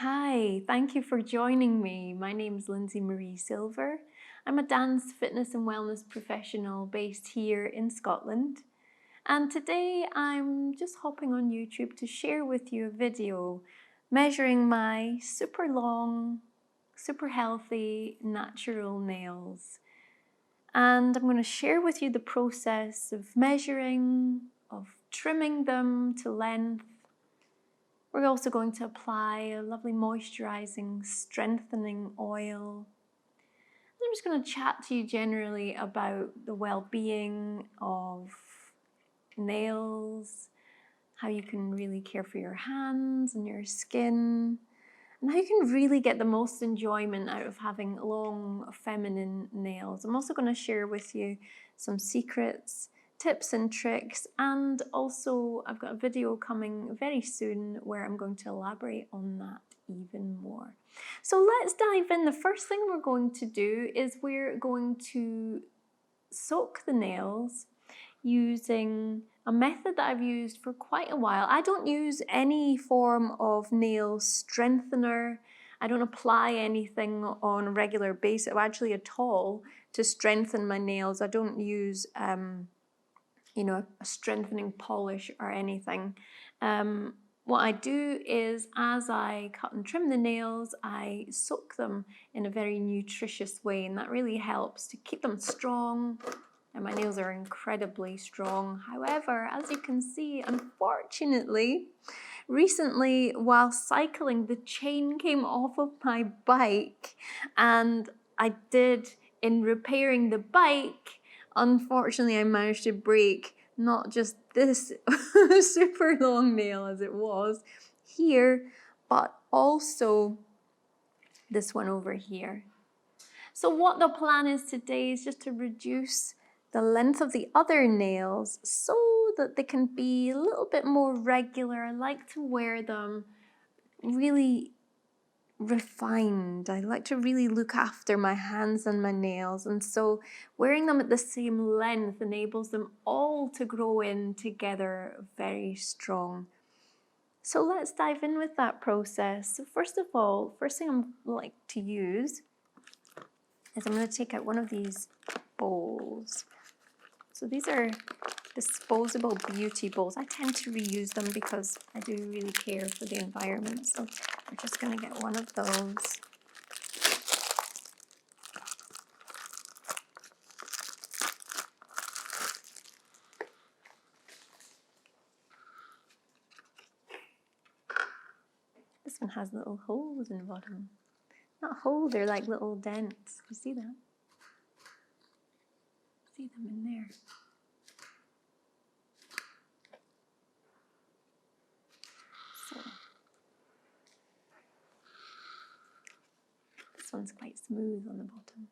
Hi, thank you for joining me. My name is Lindsey Marie Silver. I'm a dance, fitness and wellness professional based here in Scotland. And today I'm just hopping on YouTube to share with you a video measuring my super long, super healthy, natural nails. And I'm going to share with you the process of measuring, of trimming them to length. We're also going to apply a lovely moisturizing, strengthening oil. I'm just going to chat to you generally about the well-being of nails, how you can really care for your hands and your skin, and how you can really get the most enjoyment out of having long, feminine nails. I'm also going to share with you some secrets, tips and tricks, and also I've got a video coming very soon where I'm going to elaborate on that even more. So let's dive in. The first thing we're going to do is we're going to soak the nails using a method that I've used for quite a while. I don't use any form of nail strengthener. I don't apply anything on a regular basis, actually at all, to strengthen my nails. I don't use a strengthening polish or anything. What I do is as I cut and trim the nails, I soak them in a very nutritious way, and that really helps to keep them strong. And my nails are incredibly strong. However, as you can see, unfortunately, recently while cycling, the chain came off of my bike, and in repairing the bike, unfortunately, I managed to break not just this super long nail as it was here, but also this one over here. So what the plan is today is just to reduce the length of the other nails so that they can be a little bit more regular. I like to wear them really refined. I like to really look after my hands and my nails, and so wearing them at the same length enables them all to grow in together very strong. So let's dive in with that process. So first of all, first thing I like to use is I'm going to take out one of these bowls. So these are disposable beauty bowls. I tend to reuse them because I do really care for the environment. So we're just going to get one of those. This one has little holes in the bottom. Not holes, they're like little dents. You see that? See them in there. So this one's quite smooth on the bottom.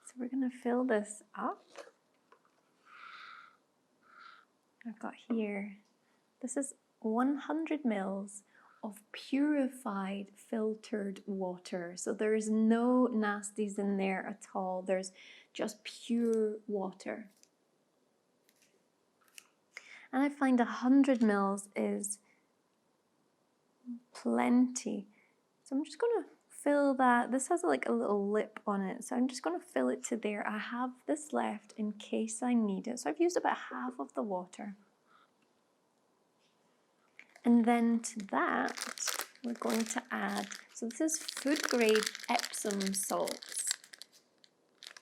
So we're going to fill this up. I've got here, this is 100 mils of purified filtered water. So there is no nasties in there at all. There's just pure water. And I find 100 mils is plenty. So I'm just going to fill that. This has like a little lip on it. So I'm just going to fill it to there. I have this left in case I need it. So I've used about half of the water. And then to that, we're going to add, so this is food grade Epsom salts.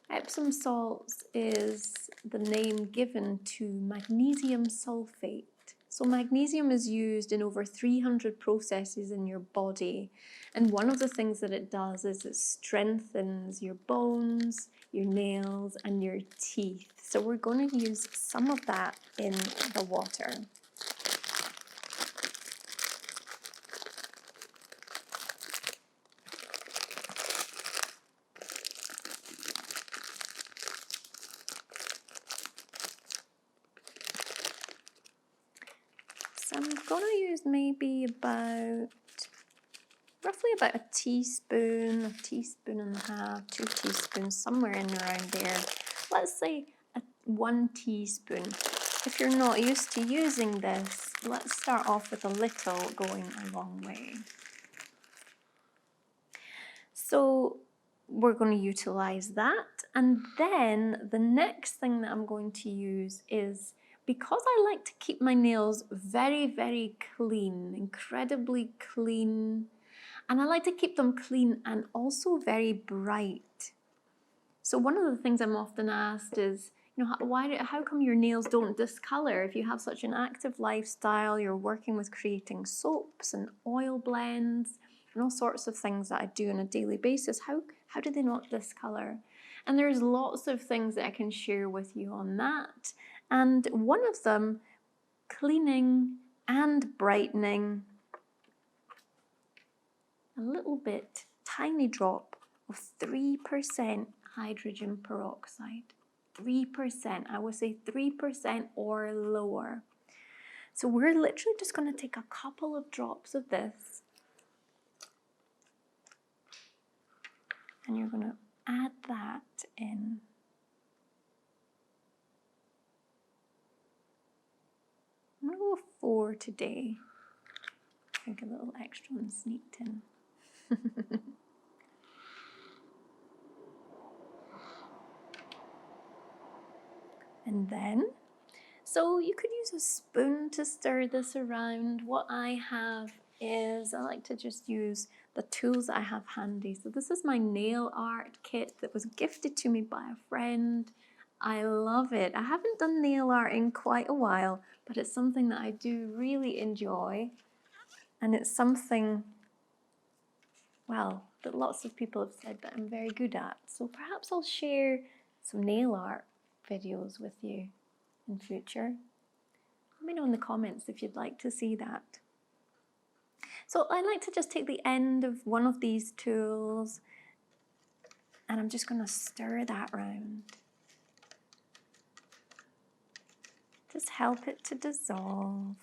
Epsom salts is the name given to magnesium sulfate. So magnesium is used in over 300 processes in your body. And one of the things that it does is it strengthens your bones, your nails, and your teeth. So we're going to use some of that in the water. So I'm going to use maybe roughly about a teaspoon and a half, 2 teaspoons, somewhere in around there. Let's say 1 teaspoon. if you're not used to using this, let's start off with a little going a long way. So we're going to utilize that, and then the next thing that I'm going to use is, because I like to keep my nails very, very clean, incredibly clean, and I like to keep them clean and also very bright. So one of the things I'm often asked is, how come your nails don't discolor? If you have such an active lifestyle, you're working with creating soaps and oil blends and all sorts of things that I do on a daily basis, how do they not discolor? And there's lots of things that I can share with you on that. And one of them, cleaning and brightening, a little bit, tiny drop of 3% hydrogen peroxide. 3%, I would say 3% or lower. So we're literally just going to take a couple of drops of this, and you're going to add that in. I'm going to go 4 today. I think a little extra one sneaked in. And then, so you could use a spoon to stir this around. What I have is, I like to just use the tools I have handy. So this is my nail art kit that was gifted to me by a friend. I love it. I haven't done nail art in quite a while, but it's something that I do really enjoy. And it's something, well, that lots of people have said that I'm very good at. So perhaps I'll share some nail art videos with you in future. Let me know in the comments if you'd like to see that. So I like to just take the end of one of these tools, and I'm just going to stir that round. Just help it to dissolve.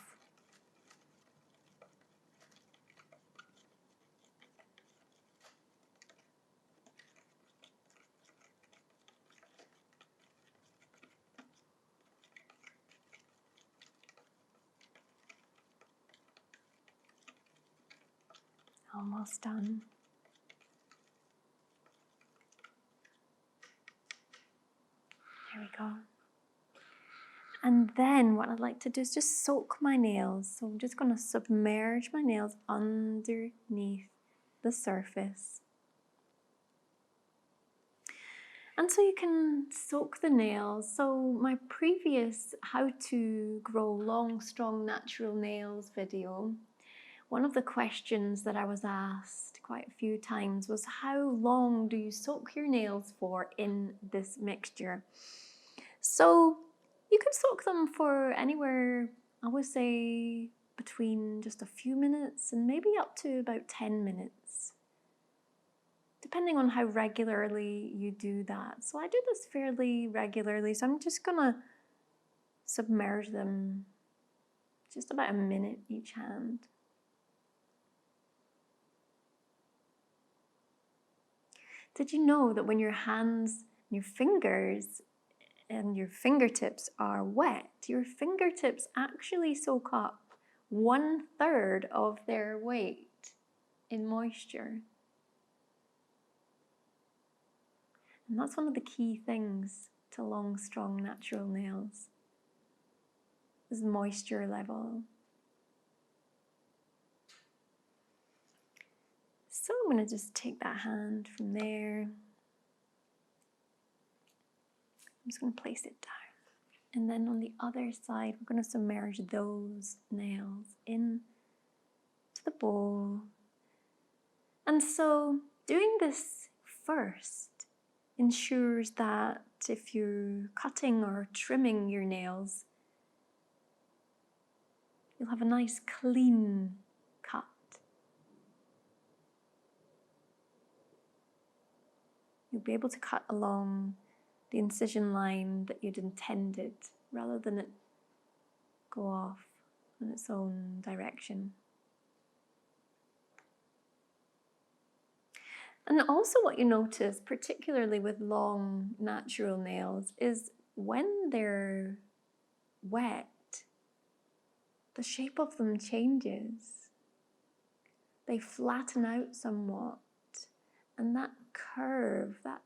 Almost done. There we go. And then what I'd like to do is just soak my nails. So I'm just going to submerge my nails underneath the surface. And so you can soak the nails. So my previous how to grow long, strong, natural nails video, one of the questions that I was asked quite a few times was, how long do you soak your nails for in this mixture? So you can soak them for anywhere, I would say, between just a few minutes and maybe up to about 10 minutes, depending on how regularly you do that. So I do this fairly regularly, so I'm just gonna submerge them just about a minute each hand. Did you know that when your hands, your fingers, and your fingertips are wet, your fingertips actually soak up 1/3 of their weight in moisture? And that's one of the key things to long, strong, natural nails, is moisture level. So I'm going to just take that hand from there. I'm just going to place it down. And then on the other side, we're going to submerge those nails into the bowl. And so doing this first ensures that if you're cutting or trimming your nails, you'll have a nice clean cut. You'll be able to cut along the incision line that you'd intended, rather than it go off in its own direction. And also what you notice, particularly with long natural nails, is when they're wet, the shape of them changes. They flatten out somewhat, and that curve, that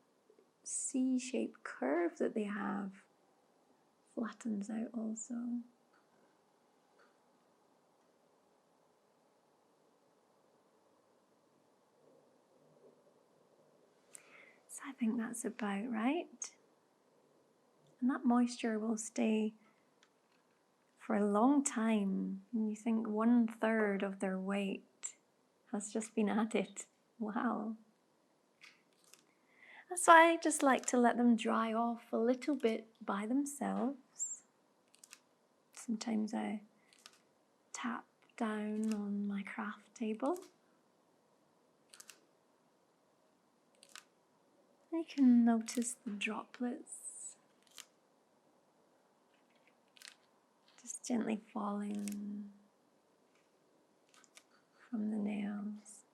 C-shaped curve that they have, flattens out also. So I think that's about right. And that moisture will stay for a long time. And you think 1/3 of their weight has just been added. Wow. That's why I just like to let them dry off a little bit by themselves. Sometimes I tap down on my craft table. You can notice the droplets just gently falling from the nails.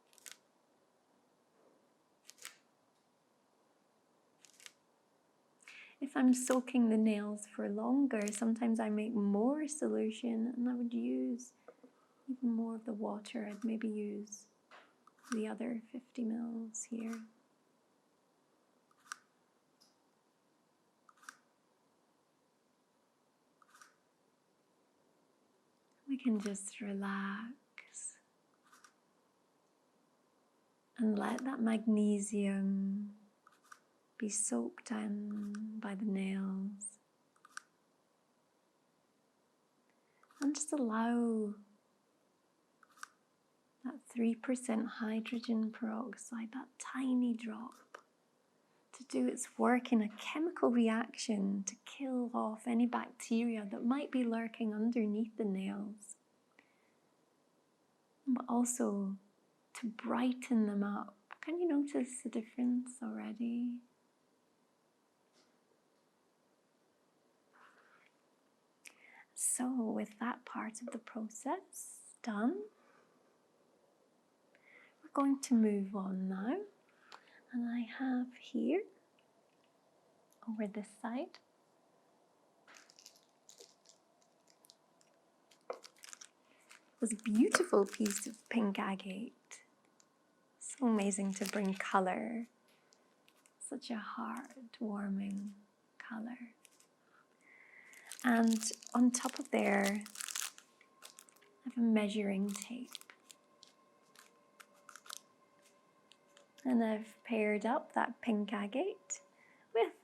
If I'm soaking the nails for longer, sometimes I make more solution and I would use even more of the water. I'd maybe use the other 50 ml here. We can just relax and let that magnesium be soaked in by the nails. And just allow that 3% hydrogen peroxide, that tiny drop, to do its work in a chemical reaction to kill off any bacteria that might be lurking underneath the nails, but also to brighten them up. Can you notice the difference already? So with that part of the process done, we're going to move on now. And I have here, over this side, this beautiful piece of pink agate. So amazing to bring colour. Such a heart-warming colour. And on top of there, I have a measuring tape. And I've paired up that pink agate with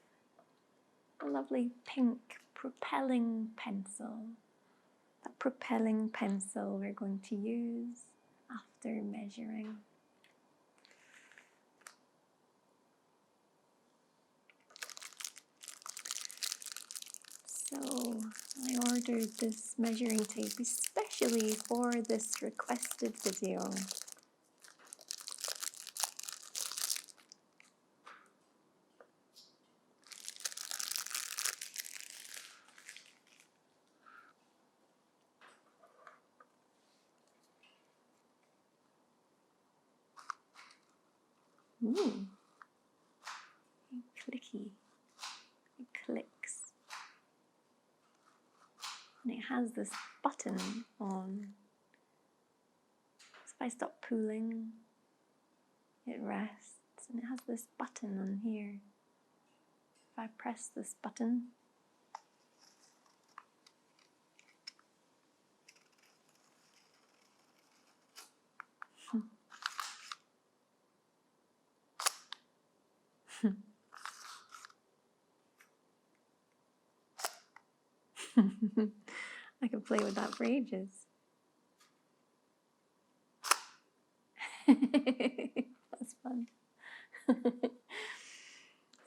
a lovely pink propelling pencil. That propelling pencil we're going to use after measuring. So I ordered this measuring tape especially for this requested video. Ooh, clicky, it clicks. And it has this button on. So if I stop pulling, it rests, and it has this button on here. If I press this button, I could play with that for ages. That's fun.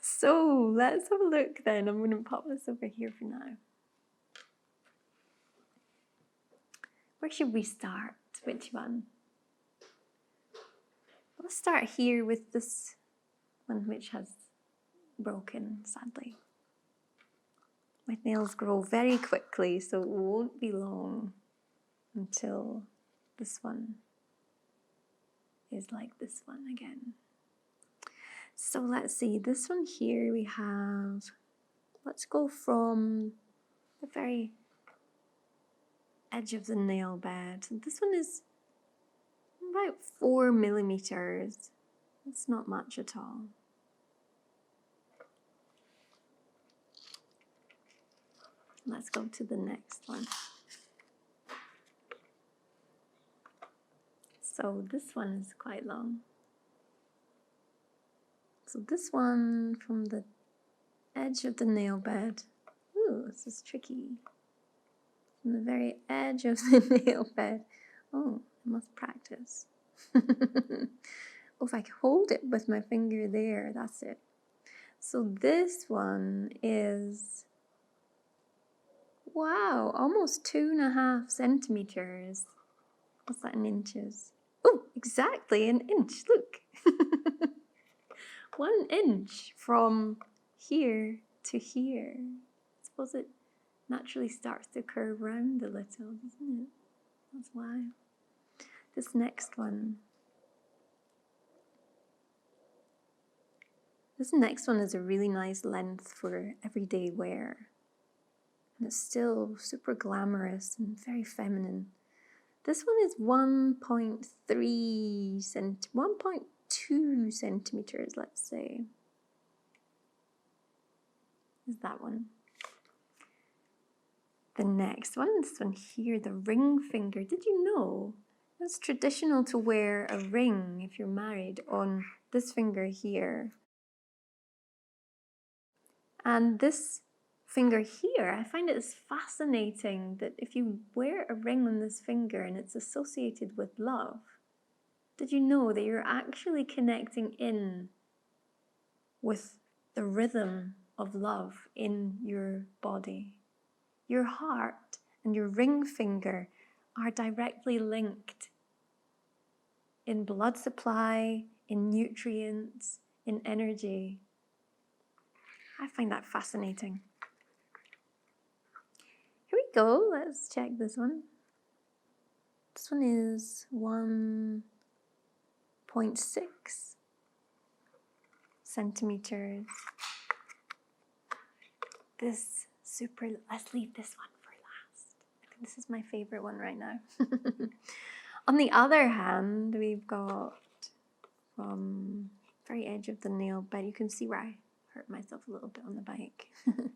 So let's have a look then. I'm going to pop this over here for now. Where should we start? Which one? Let's start here with this one, which has broken, sadly. My nails grow very quickly, so it won't be long until this one is like this one again. So let's see, this one here we have, let's go from the very edge of the nail bed. This one is about 4 millimeters. It's not much at all. Let's go to the next one. So this one is quite long. So this one from the edge of the nail bed. Ooh, this is tricky. From the very edge of the nail bed. Oh, I must practice. Oh, if I can hold it with my finger there, that's it. So this one is, wow, almost 2.5 centimeters. What's that in inches? Oh, exactly an inch, look. 1 inch from here to here. I suppose it naturally starts to curve round a little, doesn't it? That's why. This next one. This next one is a really nice length for everyday wear. And it's still super glamorous and very feminine. This one is 1.2 centimeters, let's say. Is that one. The next one, this one here, the ring finger. Did you know it's traditional to wear a ring if you're married on this finger here? And this finger here, I find it is fascinating that if you wear a ring on this finger and it's associated with love, did you know that you're actually connecting in with the rhythm of love in your body? Your heart and your ring finger are directly linked in blood supply, in nutrients, in energy. I find that fascinating. Here we go, let's check this one. This one is 1.6 centimeters. Let's leave this one for last. I think this is my favorite one right now. On the other hand, we've got from very edge of the nail bed. You can see where I hurt myself a little bit on the bike. And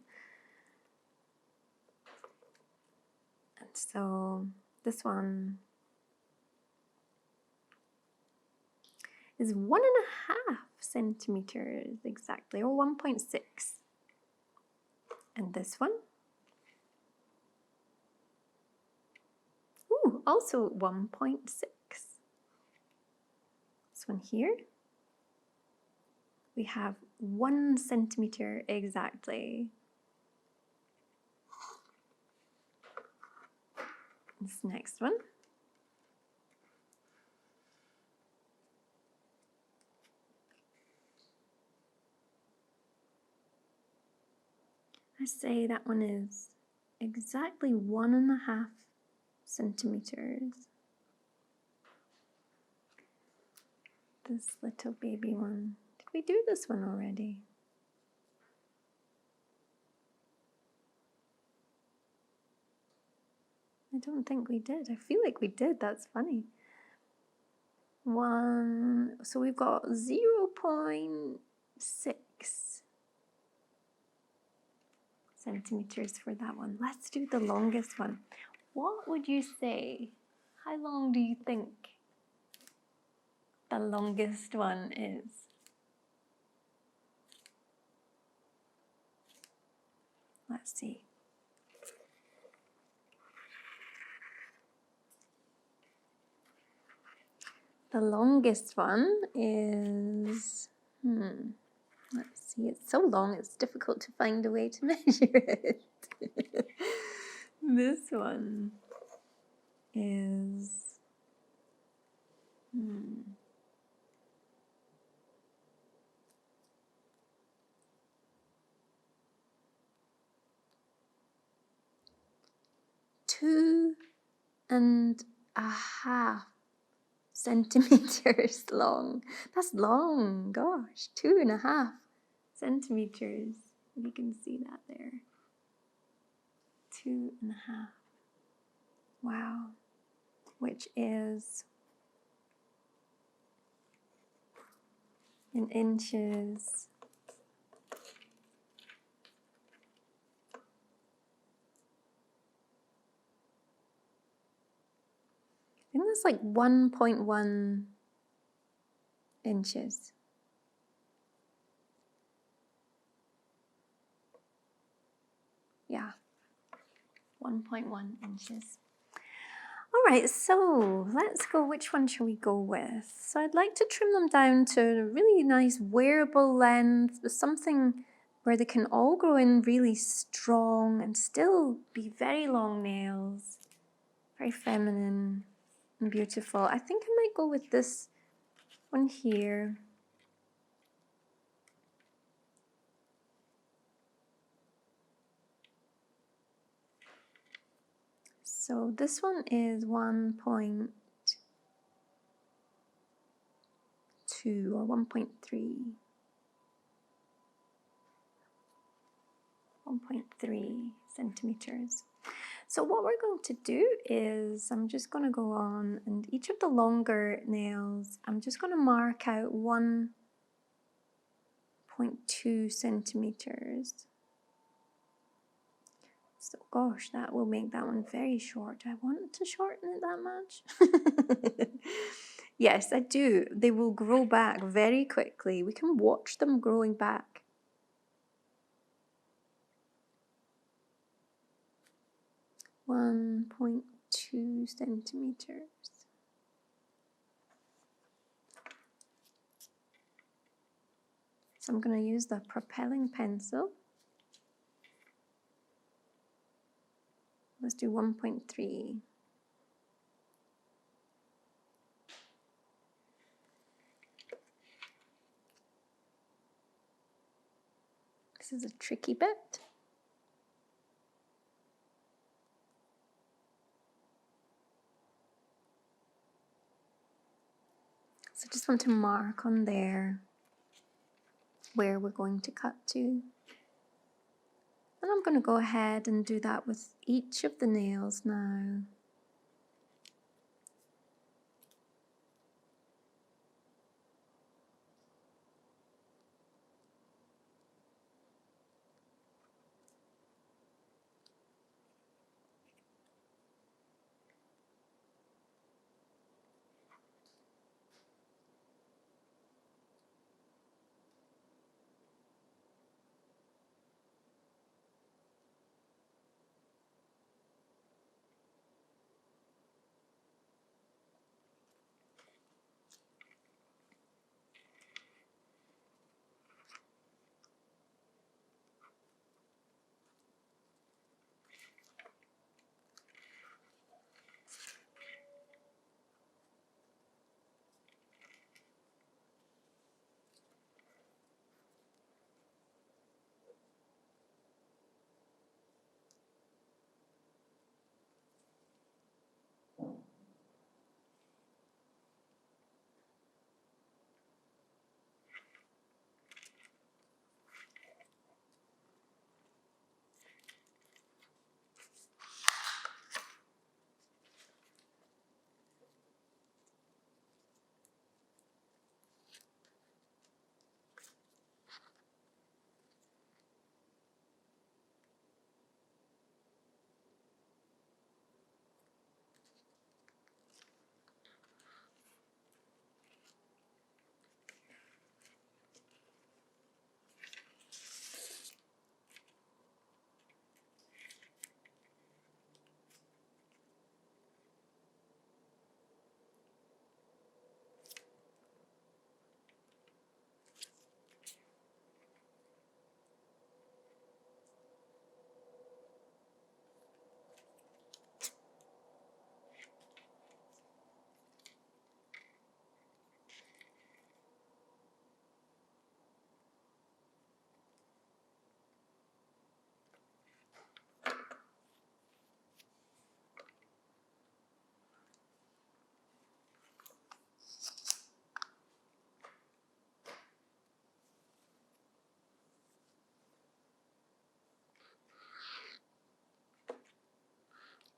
so this one is 1.5 centimeters exactly, or 1.6. And this one, ooh, also 1.6. This one here, we have 1 centimeter exactly. This next one, I say that one is exactly 1.5 centimeters. This little baby one. Did we do this one already? I don't think we did. I feel like we did. That's funny. So we've got 0.6 centimeters for that one. Let's do the longest one. What would you say? How long do you think the longest one is? Let's see. The longest one is, let's see, it's so long it's difficult to find a way to measure it. This one is, 2.5 centimeters long. That's long, gosh, 2.5 centimeters. You can see that there. 2.5. Wow. Which is in inches. I think that's like 1.1 inches. Yeah, 1.1 inches. All right, so let's go. Which one shall we go with? So I'd like to trim them down to a really nice wearable length, with something where they can all grow in really strong and still be very long nails, very feminine and beautiful. I think I might go with this one here. So this one is 1.2 or 1.3. 1.3 centimeters. So what we're going to do is I'm just going to go on, and each of the longer nails, I'm just going to mark out 1.2 centimeters. So gosh, that will make that one very short. Do I want to shorten it that much? Yes, I do. They will grow back very quickly. We can watch them growing back. .2 centimeters. So I'm going to use the propelling pencil. Let's do 1.3. This is a tricky bit. So just want to mark on there where we're going to cut to. And I'm going to go ahead and do that with each of the nails now.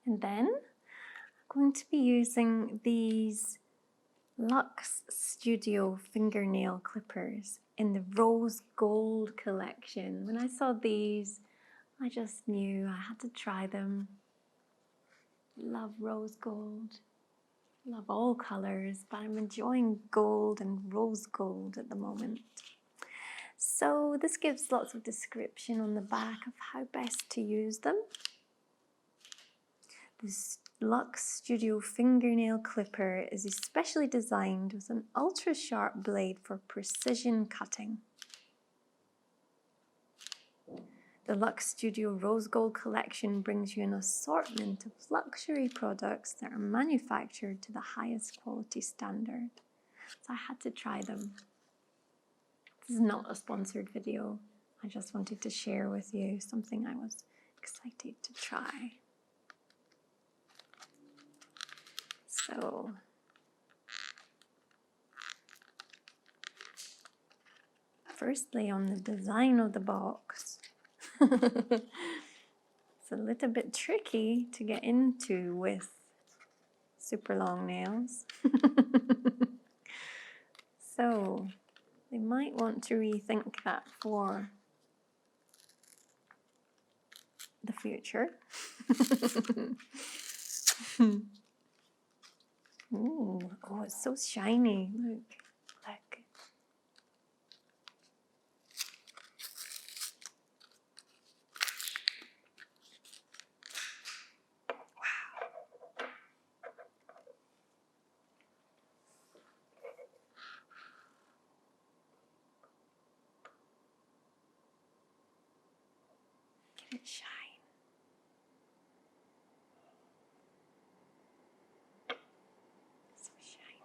And then going to be using these Luxe Studio fingernail clippers in the Rose Gold collection. When I saw these, I just knew I had to try them. Love rose gold. Love all colors, but I'm enjoying gold and rose gold at the moment. So this gives lots of description on the back of how best to use them. This Luxe Studio fingernail clipper is especially designed with an ultra sharp blade for precision cutting. The Luxe Studio Rose Gold collection brings you an assortment of luxury products that are manufactured to the highest quality standard. So I had to try them. This is not a sponsored video. I just wanted to share with you something I was excited to try. So, firstly on the design of the box. It's a little bit tricky to get into with super long nails. So they might want to rethink that for the future. Ooh, oh, it's so shiny. Look, look. Get it shine. So shiny.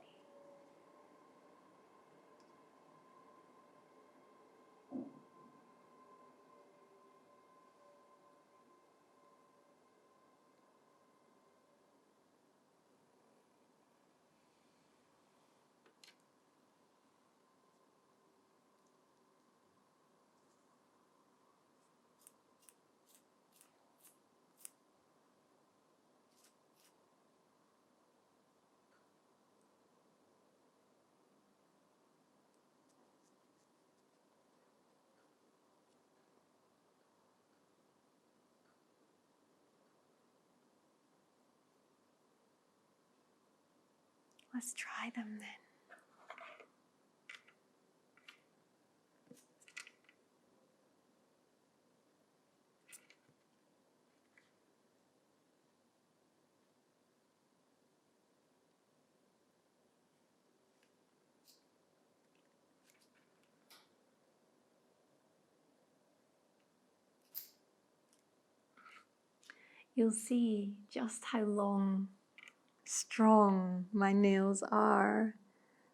Let's try them then. You'll see just how long, strong my nails are.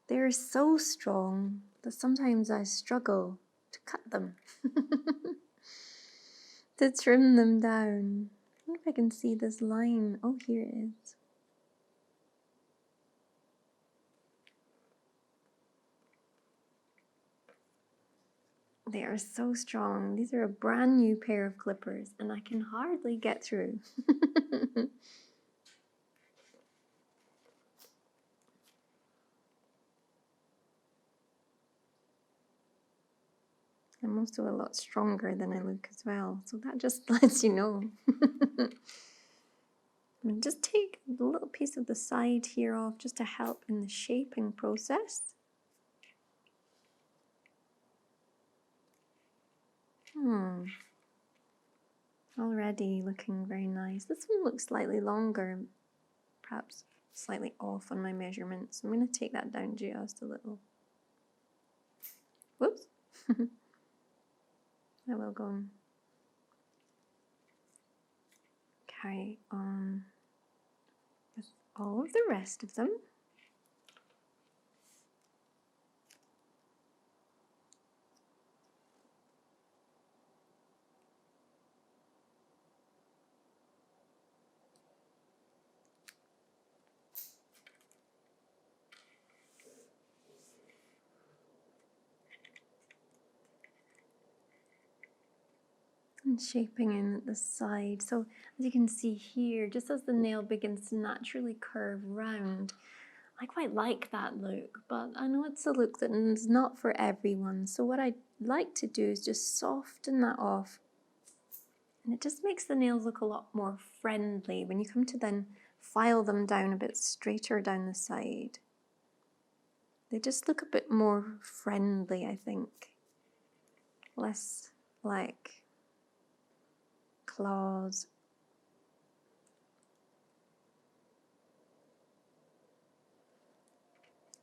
They're so strong that sometimes I struggle to cut them, to trim them down. I wonder if I can see this line. Oh, here it is. They are so strong. These are a brand new pair of clippers and I can hardly get through. I'm also a lot stronger than I look as well, so that just lets you know. And just take a little piece of the side here off just to help in the shaping process. Already looking very nice. This one looks slightly longer, perhaps slightly off on my measurements. I'm going to take that down just a little. Whoops. I will go and carry on with all of the rest of them. And shaping in at the side. So as you can see here, just as the nail begins to naturally curve round, I quite like that look, but I know it's a look that is not for everyone. So what I'd like to do is just soften that off. And it just makes the nails look a lot more friendly when you come to then file them down a bit straighter down the side. They just look a bit more friendly, I think. Less like claws.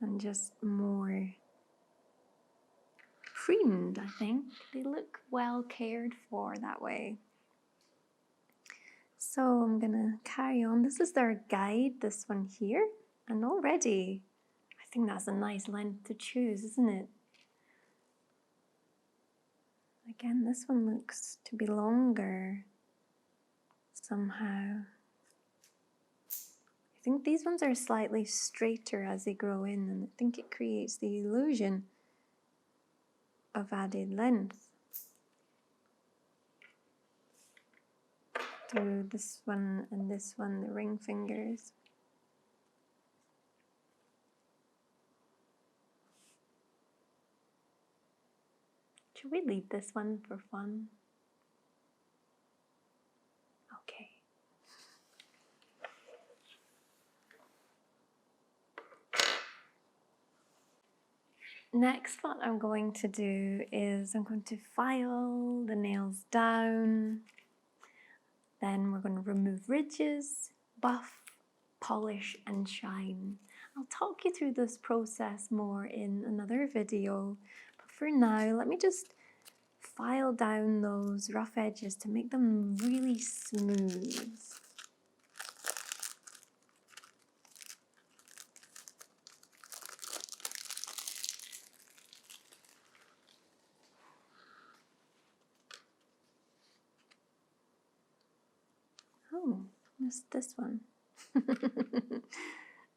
And just more pruned, I think. They look well cared for that way. So I'm gonna carry on. This is their guide, this one here. And already, I think that's a nice length to choose, isn't it? Again, this one looks to be longer somehow. I think these ones are slightly straighter as they grow in, and I think it creates the illusion of added length. Do this one and this one, the ring fingers. Should we leave this one for fun? Okay. Next, what I'm going to do is I'm going to file the nails down. Then we're going to remove ridges, buff, polish and shine. I'll talk you through this process more in another video, but for now let me just file down those rough edges to make them really smooth. Oh, missed this one.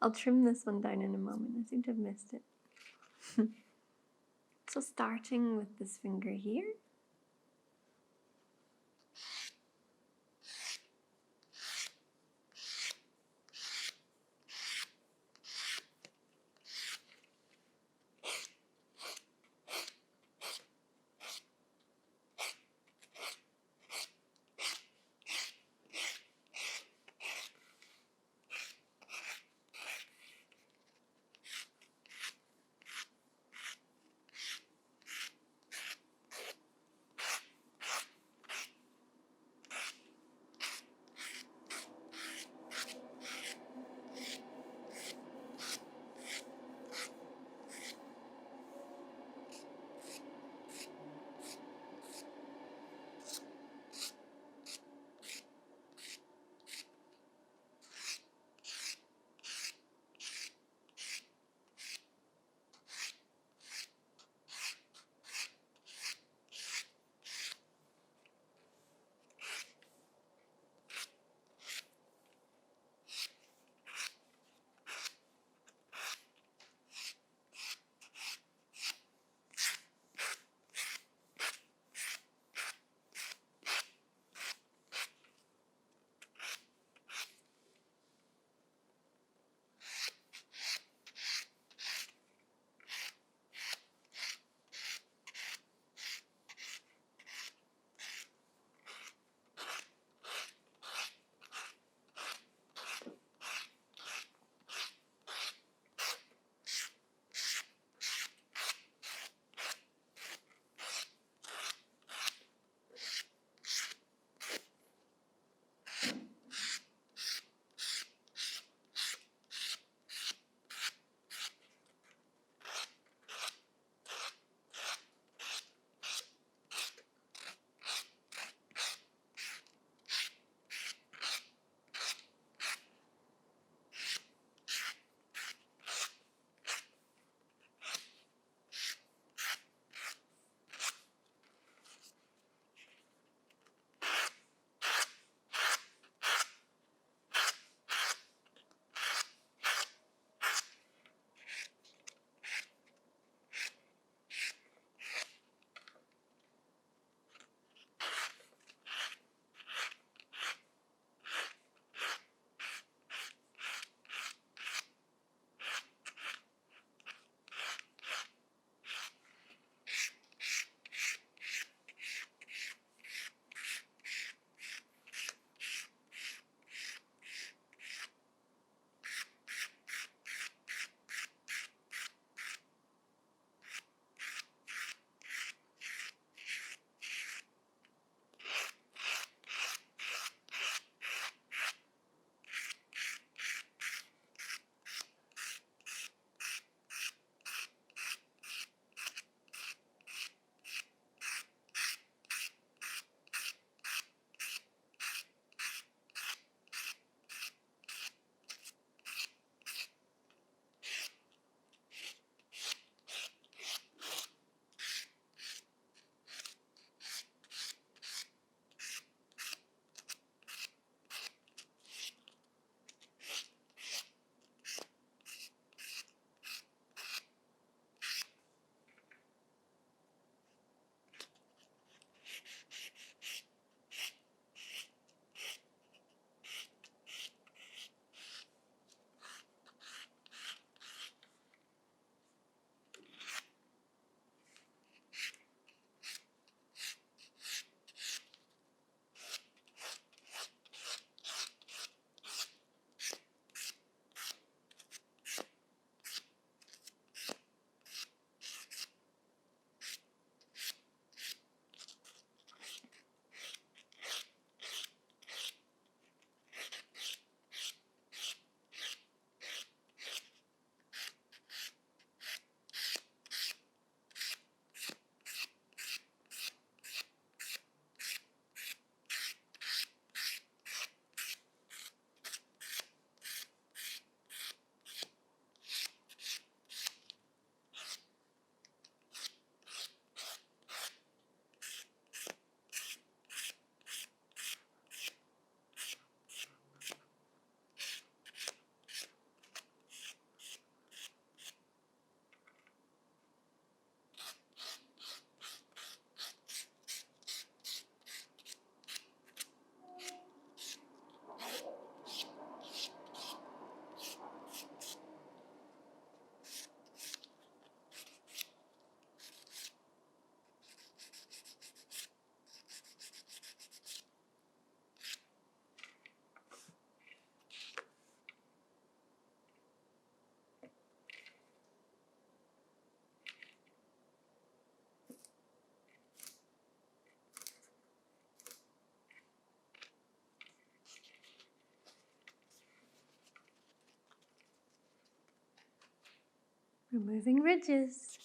I'll trim this one down in a moment. I seem to have missed it. So starting with this finger here. Removing ridges.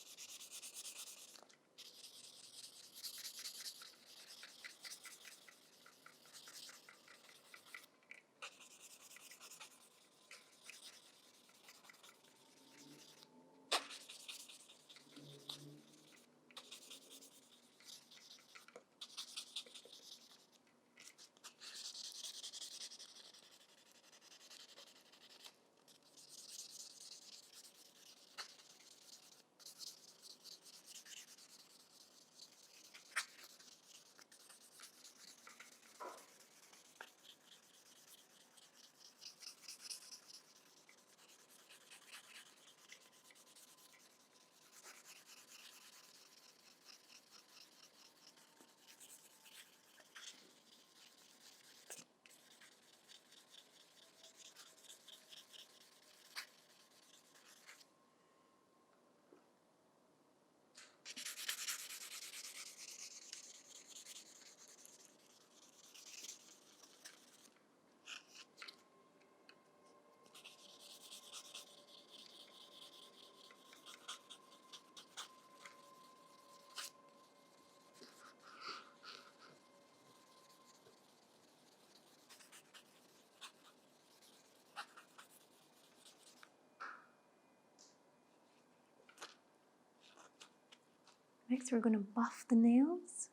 Next, we're going to buff the nails.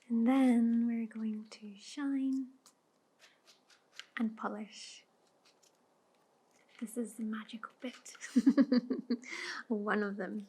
And then we're going to shine and polish. This is the magical bit. One of them.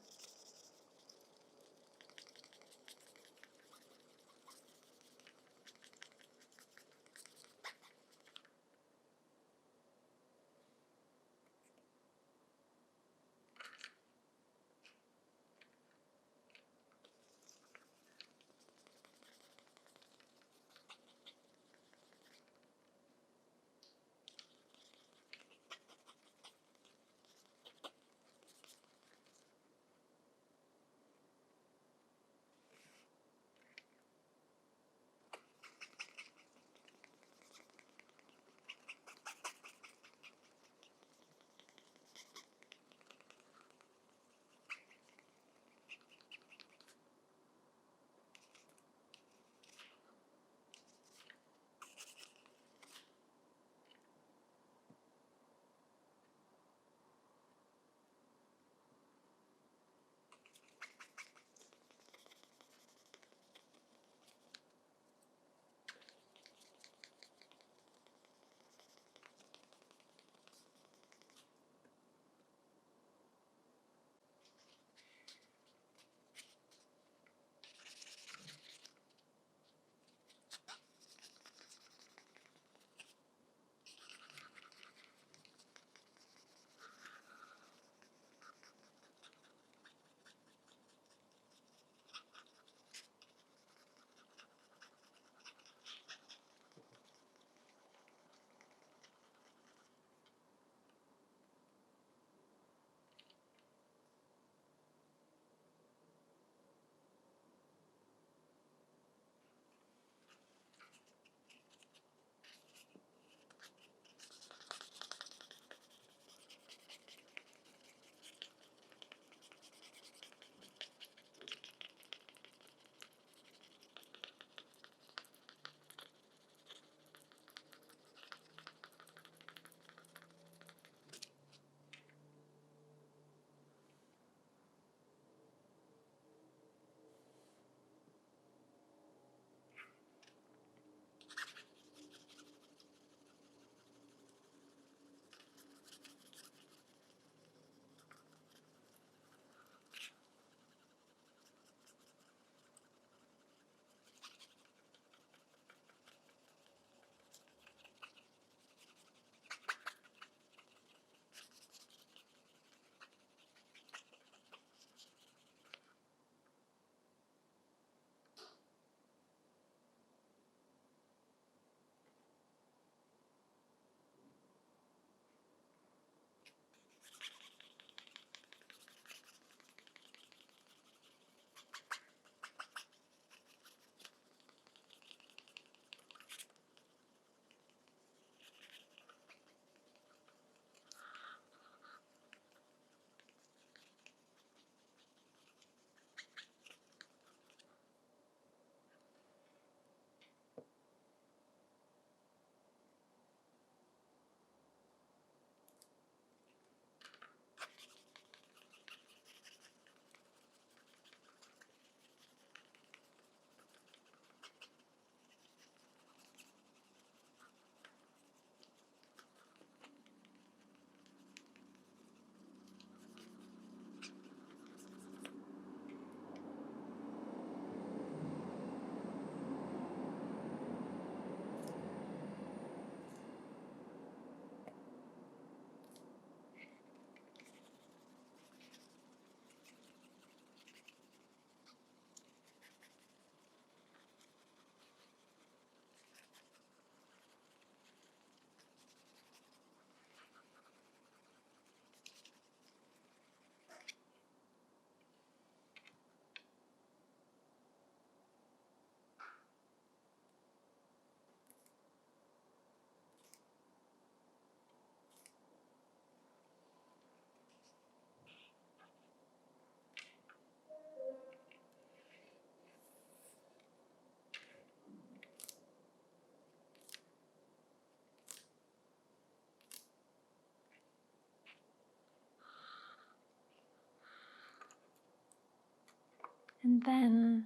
And then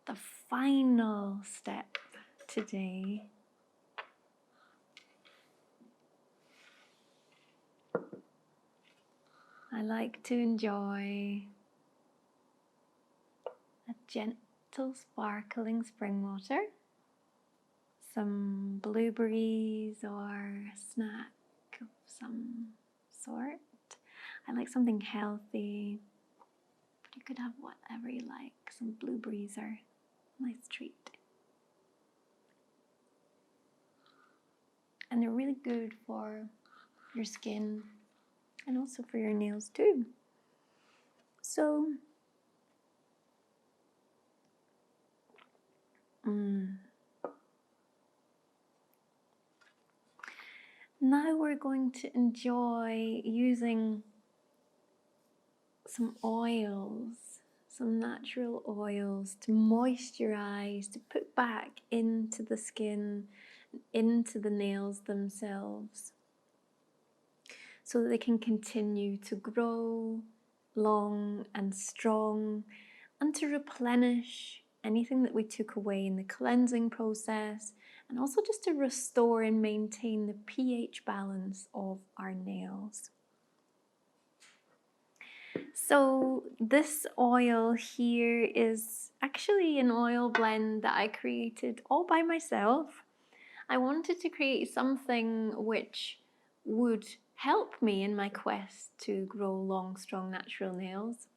the final step today, I like to enjoy a gentle sparkling spring water, some blueberries or a snack of some sort. I like something healthy, but you could have whatever you like. Some blueberries are a nice treat. And they're really good for your skin and also for your nails too. So, now we're going to enjoy using some oils, some natural oils to moisturize, to put back into the skin, into the nails themselves, so that they can continue to grow long and strong, and to replenish anything that we took away in the cleansing process, and also just to restore and maintain the pH balance of our nails. So this oil here is actually an oil blend that I created all by myself. I wanted to create something which would help me in my quest to grow long, strong, natural nails.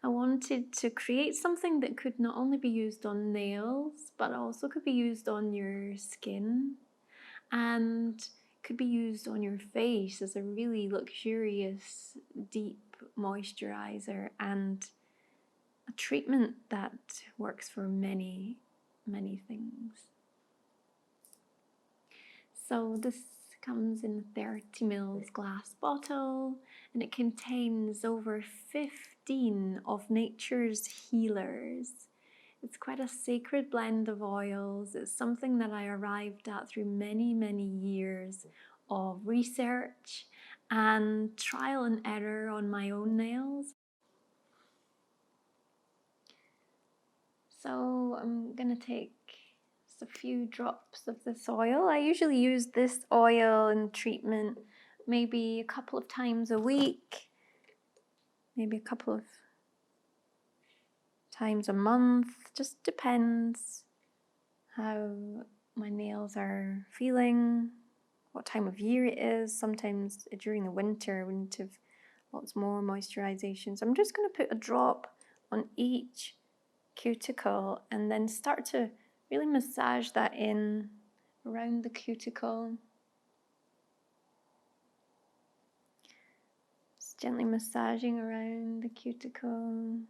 I wanted to create something that could not only be used on nails, but also could be used on your skin and could be used on your face as a really luxurious, deep moisturizer and a treatment that works for many, many things. So this comes in a 30 ml glass bottle, and it contains over 15 of nature's healers. It's quite a sacred blend of oils. It's something that I arrived at through many, many years of research and trial and error on my own nails. So I'm going to take just a few drops of this oil. I usually use this oil in treatment maybe a couple of times a week, maybe a couple of times a month, just depends how my nails are feeling, what time of year it is. Sometimes during the winter we need to have lots more moisturization. So I'm just going to put a drop on each cuticle and then start to really massage that in around the cuticle. Just gently massaging around the cuticle.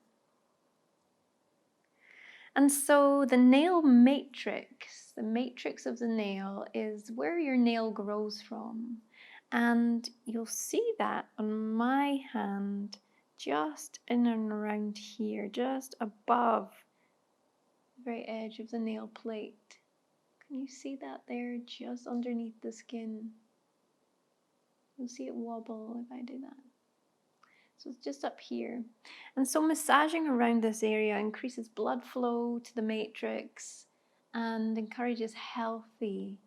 And so the nail matrix, the matrix of the nail is where your nail grows from. And you'll see that on my hand, just in and around here, just above the very edge of the nail plate. Can you see that there, just underneath the skin? You'll see it wobble if I do that. So it's just up here. And so massaging around this area increases blood flow to the matrix and encourages healthy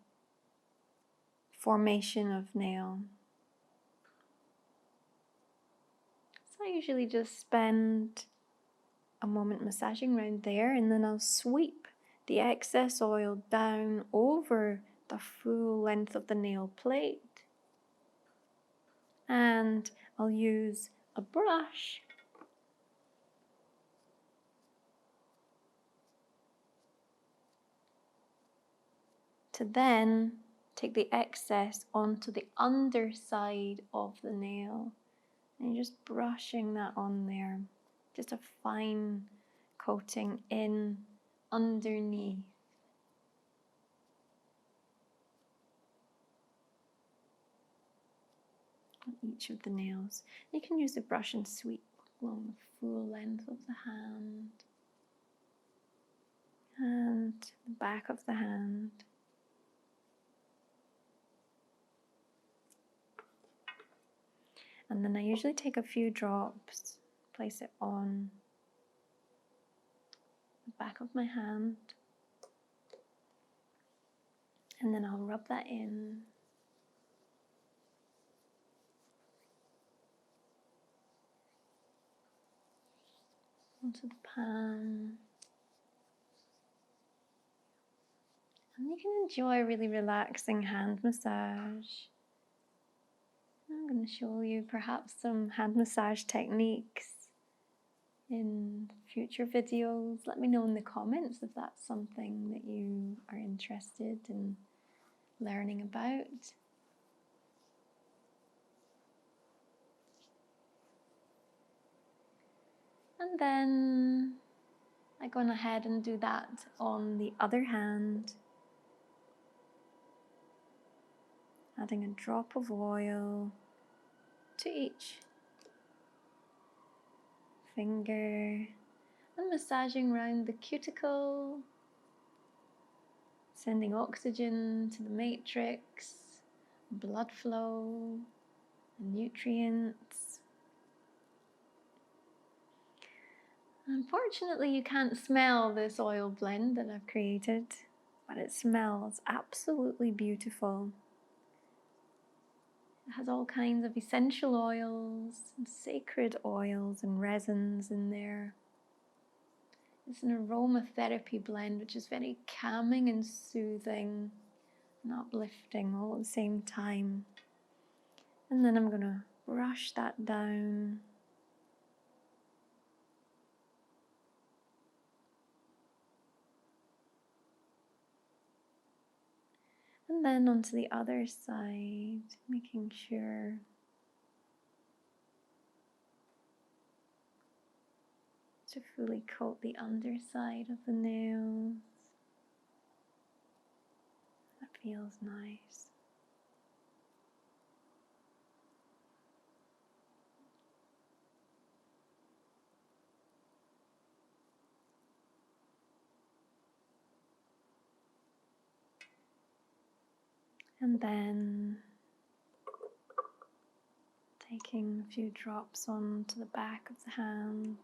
formation of nail. So I usually just spend a moment massaging around there, and then I'll sweep the excess oil down over the full length of the nail plate. And I'll use a brush to then take the excess onto the underside of the nail. And you're just brushing that on there. Just a fine coating in underneath. On each of the nails. You can use the brush and sweep along the full length of the hand and the back of the hand. And then I usually take a few drops, place it on back of my hand. And then I'll rub that in. Onto the palm. And you can enjoy a really relaxing hand massage. I'm going to show you perhaps some hand massage techniques in future videos. Let me know in the comments if that's something that you are interested in learning about. And then I'm going ahead and do that on the other hand, adding a drop of oil to each finger and massaging around the cuticle, sending oxygen to the matrix, blood flow, and nutrients. Unfortunately, you can't smell this oil blend that I've created, but it smells absolutely beautiful. It has all kinds of essential oils, and sacred oils and resins in there. It's an aromatherapy blend which is very calming and soothing and uplifting all at the same time. And then I'm going to brush that down. And then onto the other side, making sure to fully coat the underside of the nails. That feels nice. And then taking a few drops onto the back of the hand.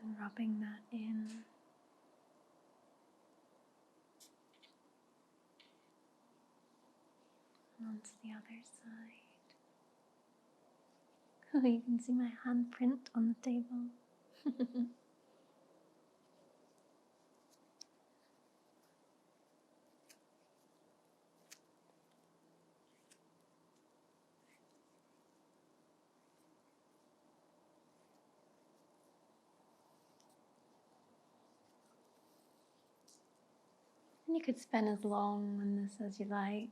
And rubbing that in. And onto the other side. Oh, you can see my handprint on the table. And you could spend as long on this as you like.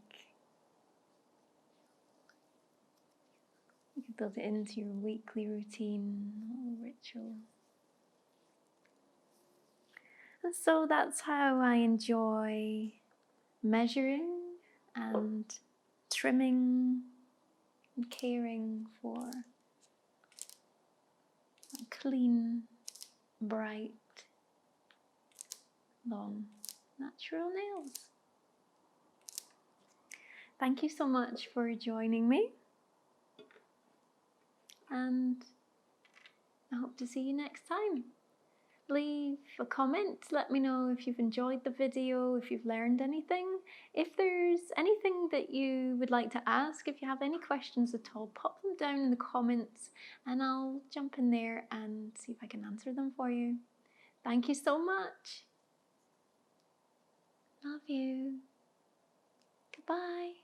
You could build it into your weekly routine or ritual. And so that's how I enjoy measuring and trimming and caring for clean, bright, long, natural nails. Thank you so much for joining me, and I hope to see you next time. Leave a comment, let me know if you've enjoyed the video, if you've learned anything. If there's anything that you would like to ask, if you have any questions at all, pop them down in the comments and I'll jump in there and see if I can answer them for you. Thank you so much. Love you. Goodbye.